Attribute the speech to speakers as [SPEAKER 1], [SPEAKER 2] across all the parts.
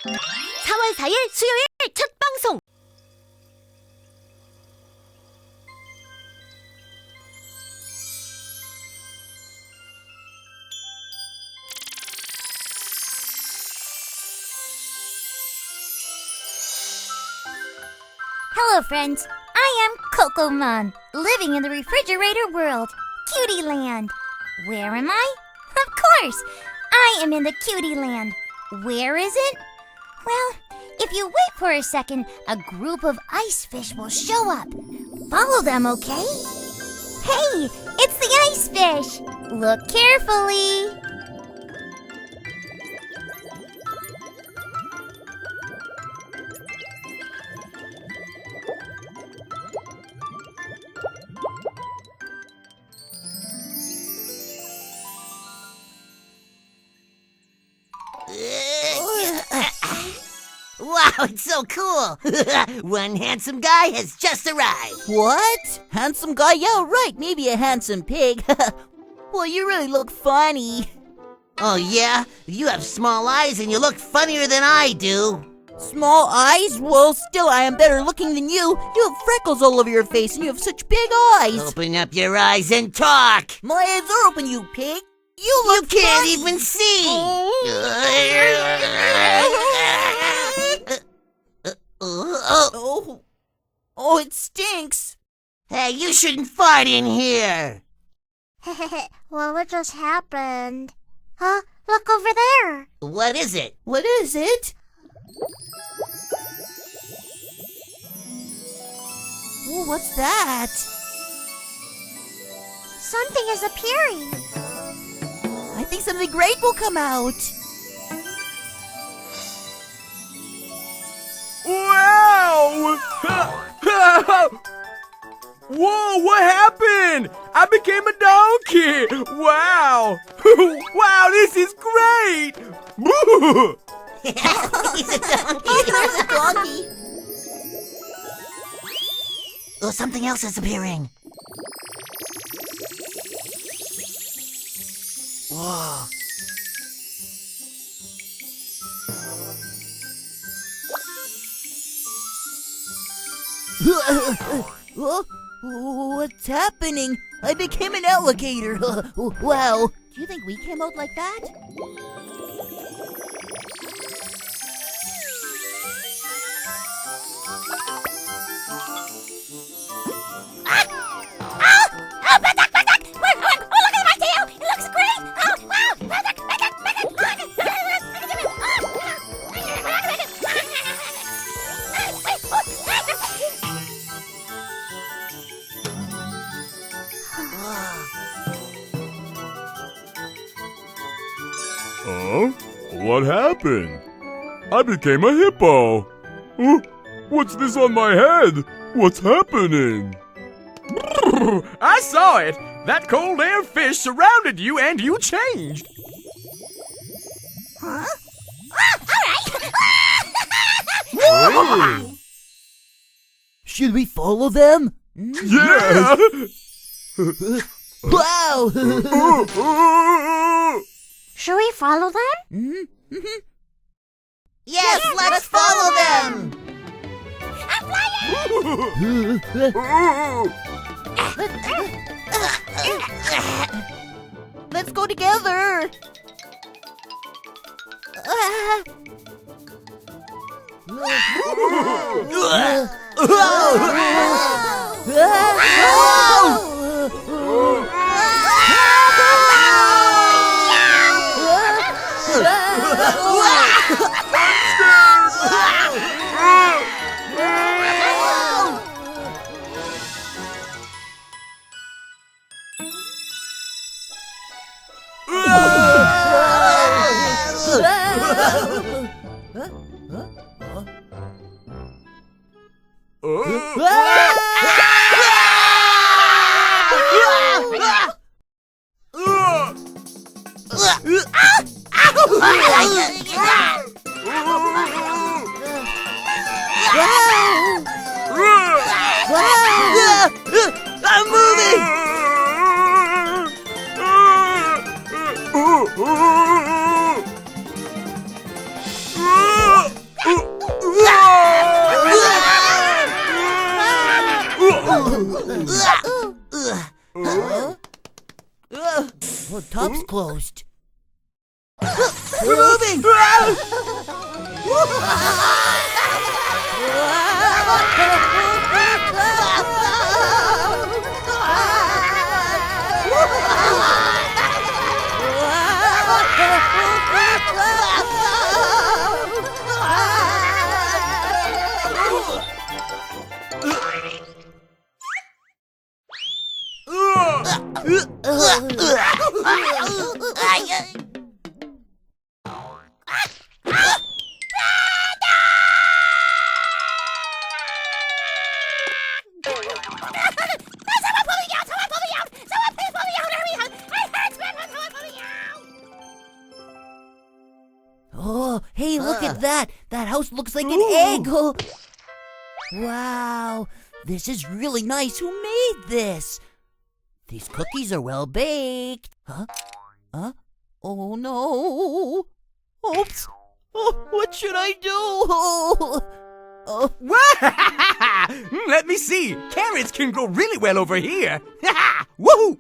[SPEAKER 1] 4월 4일 수요일 첫 방송.
[SPEAKER 2] Hello, friends. I am Cocomong, living in the refrigerator world, Cutie Land. Where am I? Of course, I am in the Cutie Land. Where is it? Well, if you wait for a second, a group of ice fish will show up. Follow them, okay? Hey, it's the ice fish. Look carefully.
[SPEAKER 3] Wow, it's so cool! One handsome guy has just arrived.
[SPEAKER 4] What? Handsome guy? Yeah, right. Maybe a handsome pig. Well, you really look funny.
[SPEAKER 3] Oh yeah? You have small eyes and you look funnier than I do.
[SPEAKER 4] Small eyes? Well, still, I am better looking than you. You have freckles all over your face and you have such big eyes.
[SPEAKER 3] Open up your eyes and talk!
[SPEAKER 4] My eyes are open, you pig. You
[SPEAKER 3] can't even see!
[SPEAKER 4] Oh, it stinks.
[SPEAKER 3] Hey, you shouldn't fart in here!
[SPEAKER 2] Well, what just happened? Huh? Look over there.
[SPEAKER 3] What is it?
[SPEAKER 4] What is it? Oh, what's that?
[SPEAKER 2] Something is appearing.
[SPEAKER 4] I think something great will come out.
[SPEAKER 5] Wow! Whoa, what happened? I became a donkey! Wow! Wow, this is great!
[SPEAKER 3] He's a donkey!
[SPEAKER 4] There's a donkey.
[SPEAKER 3] Oh, something else is appearing. Whoa.
[SPEAKER 4] What's happening? I became an alligator. Wow. Do you think we came out like that?
[SPEAKER 2] Look at my tail! It looks great! Oh, wow!
[SPEAKER 5] Huh? What happened? I became a hippo. Huh? What's this on my head? What's happening? I saw it! That cold air fish surrounded you and you changed.
[SPEAKER 2] Huh?
[SPEAKER 5] Hey.
[SPEAKER 4] Should we follow them?
[SPEAKER 5] Yeah!
[SPEAKER 4] Wow!
[SPEAKER 2] Should we follow them?
[SPEAKER 3] Yes, let's follow them!
[SPEAKER 2] I'm flying!
[SPEAKER 4] Let's go together!
[SPEAKER 3] I'm moving!
[SPEAKER 4] ghost. We're moving! Oh, hey, look at that. That house looks like an egg. Oh. Wow, this is really nice. Who made this? These cookies are well baked. Huh? Oh, no. Oops. Oh, what should I do?
[SPEAKER 6] Let me see. Carrots can grow really well over here. Woohoo!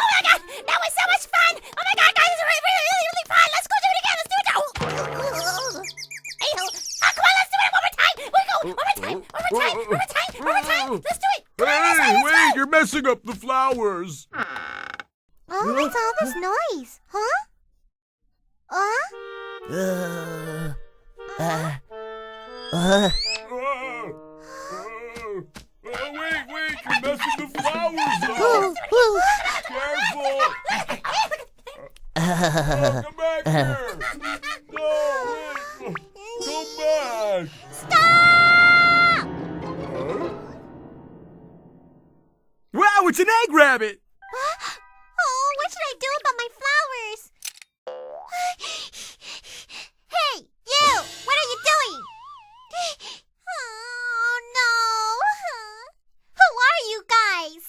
[SPEAKER 2] Oh my god, that was so much fun! Oh my god, guys, it's really fun! Let's go do it again! Let's do it! Hey, come on, let's do it one more time! We'll go! One more time! Let's do it! Come on, let's
[SPEAKER 5] Hey,
[SPEAKER 2] go!
[SPEAKER 5] wait, you're messing up the flowers.
[SPEAKER 1] Oh, what's all this noise? Huh?
[SPEAKER 5] Wait, you're messing the flowers up. Careful. Come back here. No, wait. Come back.
[SPEAKER 6] Wow, it's an egg rabbit!
[SPEAKER 1] Oh, what should I do about my flowers? Hey, you! What are you doing? Oh, no. Who are you guys?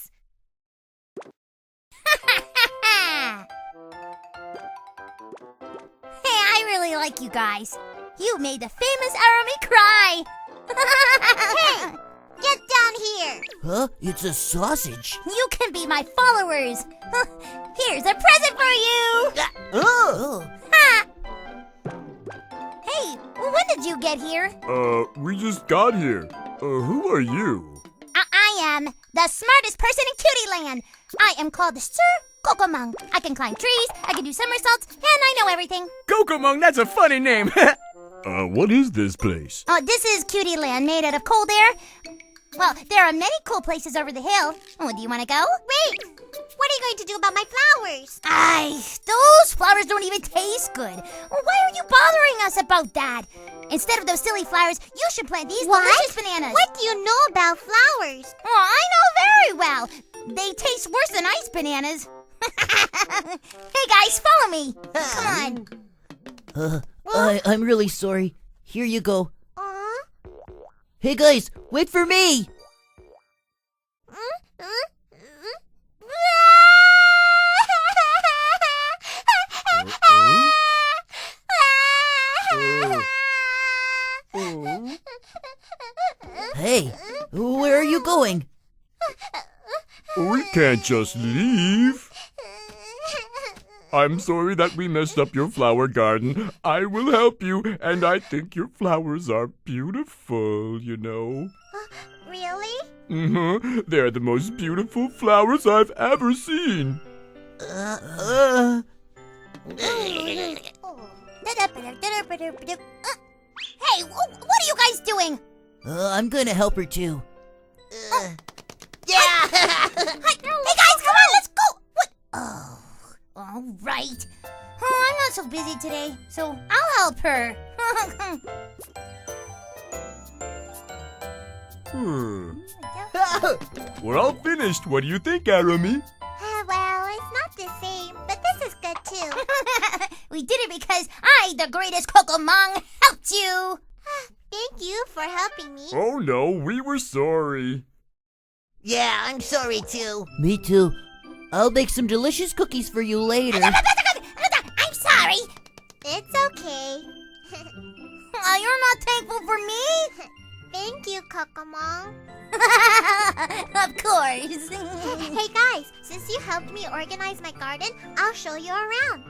[SPEAKER 2] Hey, I really like you guys. You made the famous Aromi cry.
[SPEAKER 1] Hey, get down here.
[SPEAKER 4] Huh? It's a sausage.
[SPEAKER 2] You can be my followers. Here's a present for you.
[SPEAKER 4] Oh.
[SPEAKER 2] Ha! Hey, when did you get here?
[SPEAKER 5] We just got here. Who are you?
[SPEAKER 2] I am the smartest person in Cutie Land. I am called Sir Cocomong. I can climb trees, I can do somersaults, and I know everything.
[SPEAKER 6] Cocomong, that's a funny name.
[SPEAKER 5] What is this place?
[SPEAKER 2] This is Cutie Land, made out of cold air. Well, there are many cool places over the hill. Oh, do you want to go?
[SPEAKER 1] Wait, what are you going to do about my flowers?
[SPEAKER 2] Those flowers don't even taste good. Why are you bothering us about that? Instead of those silly flowers, you should plant these delicious bananas.
[SPEAKER 1] What do you know about flowers?
[SPEAKER 2] Oh, I know very well. They taste worse than ice bananas. Hey guys, follow me. Come on.
[SPEAKER 4] I'm really sorry. Here you go. Hey guys, wait for me. Hey, where are you going?
[SPEAKER 5] We can't just leave. I'm sorry that we messed up your flower garden. I will help you, and I think your flowers are beautiful, you know.
[SPEAKER 1] Really?
[SPEAKER 5] They're the most beautiful flowers I've ever seen.
[SPEAKER 2] Hey, what are you guys doing?
[SPEAKER 4] I'm gonna help her too.
[SPEAKER 2] Hey guys, come on, let's go. What? Oh, all right. Oh, I'm not so busy today, so I'll help her.
[SPEAKER 5] We're all finished. What do you think, Aromi?
[SPEAKER 1] Well, it's not the same, but this is good too.
[SPEAKER 2] We did it because I, the greatest Cocomong, helped you.
[SPEAKER 1] Thank you for helping me.
[SPEAKER 5] Oh no, we were sorry.
[SPEAKER 3] Yeah, I'm sorry too.
[SPEAKER 4] Me too. I'll bake some delicious cookies for you later.
[SPEAKER 2] I'm sorry.
[SPEAKER 1] It's okay.
[SPEAKER 2] You're not thankful for me?
[SPEAKER 1] Thank you, Cocomong.
[SPEAKER 2] Of course.
[SPEAKER 1] Hey guys, since you helped me organize my garden, I'll show you around.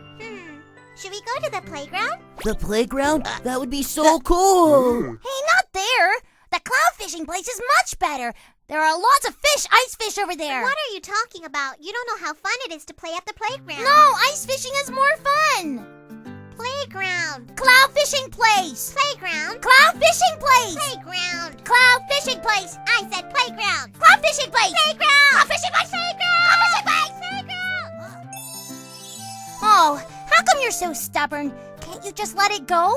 [SPEAKER 1] Should we go to the playground?
[SPEAKER 4] The playground? That would be so cool.
[SPEAKER 2] Hey, not there. The cloud fishing place is much better. There are lots of fish, ice fish over there.
[SPEAKER 1] What are you talking about? You don't know how fun it is to play at the playground.
[SPEAKER 2] No, ice fishing is more fun.
[SPEAKER 1] Playground.
[SPEAKER 2] Cloud fishing place.
[SPEAKER 1] Playground.
[SPEAKER 2] Cloud fishing place.
[SPEAKER 1] Playground.
[SPEAKER 2] Cloud fishing place.
[SPEAKER 1] I said playground.
[SPEAKER 2] Cloud fishing place.
[SPEAKER 1] Playground.
[SPEAKER 2] Cloud fishing place.
[SPEAKER 1] Playground.
[SPEAKER 2] Cloud fishing place.
[SPEAKER 1] Playground.
[SPEAKER 2] Oh, how come you're so stubborn? Can't you just let it go?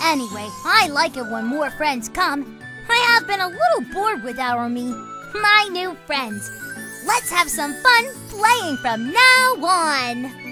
[SPEAKER 2] Anyway, I like it when more friends come. I have been a little bored with Aromi, my new friends. Let's have some fun playing from now on.